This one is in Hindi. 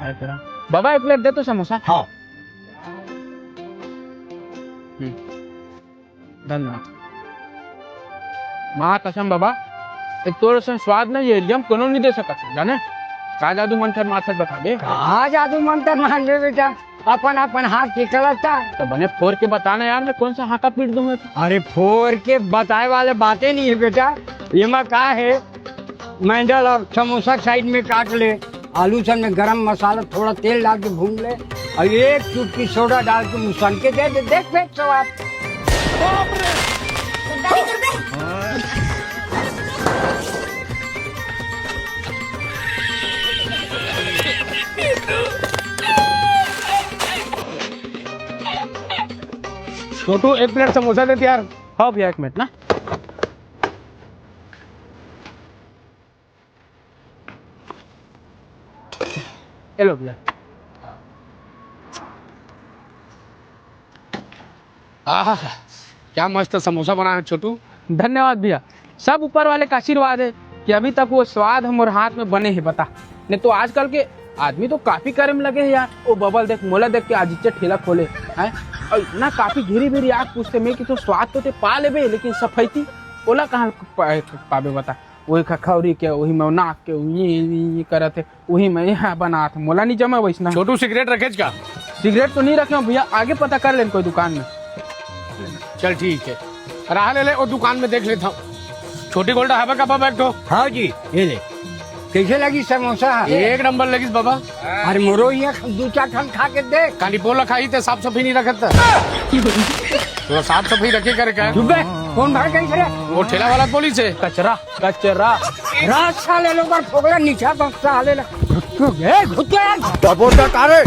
तेरा बाबा 1 प्लेट दे तो समोसा। हाँ धन्यवाद। माँ कसम बाबा एक तो स्वाद नहीं है एकदम कोनो नहीं दे सकत जाने का जादू मंत्र माथा बता दे। कहाँ जादू मंत्र मान ले बेटा, अपन अपन हाथ निकलता। तो बने फोड़ के बताना यार, मैं कौन सा हाका पीट दूं मैं। अरे फोड़ के बताए वाले बातें नहीं है बेटा, ये में क्या है, मैंडल और समोसा साइड में काट ले, आलू सब में गरम मसाला थोड़ा तेल डाल के भून ले और 1 चुटकी सोडा डाल के मुसन के दे दे, देख फेंक स्वाद। छोटू 1 प्लेट समोसा दे यार। हाँ भैया 1 मिनट ना। हेलो भैया। आहा क्या मस्त समोसा बनाया है छोटू। धन्यवाद भैया, सब ऊपर वाले का आशीर्वाद है कि अभी तक वो स्वाद हमारे हाथ में बने हैं। बता नहीं तो आजकल के आदमी तो काफी करे में लगे हैं यार। वो बबल देख मोला देख के आज ठेला खोले हैं और इतना काफी घिरी घिरी आग पूछते मैं कि तो स्वाद तो ते पा लेबे लेकिन सफाईती ओला कहाँ पाबे बता। वही खखौरी के वही में नाक के ये करत है वही में यहाँ बना था मोला नहीं जमा वैसना। छोटू सिगरेट रखेज का? सिगरेट तो नहीं रखे भैया, आगे पता कर ले कोई दुकान में। चल ठीक है, राह ले ले और दुकान में देख लेता हूँ। छोटी गोल्डा है का बाबा एक तो। हाँ जी ये ले, कैसे लगी समोसा? 1 नंबर लगी बाबा। अरे मोरो ये 2-4 खन खा के देख। काली पोला खाई थे, साफ सफाई नहीं रखत तो साफ सफाई रखे करे का। चुप है, कौन भाग गई रे? वो ठेला वाला पुलिस है। कचरा कचरा रात साले लोग फोगला नीचा बक्सा हाले ला घुट्टो गे घुट्टो यार डबोटा कारे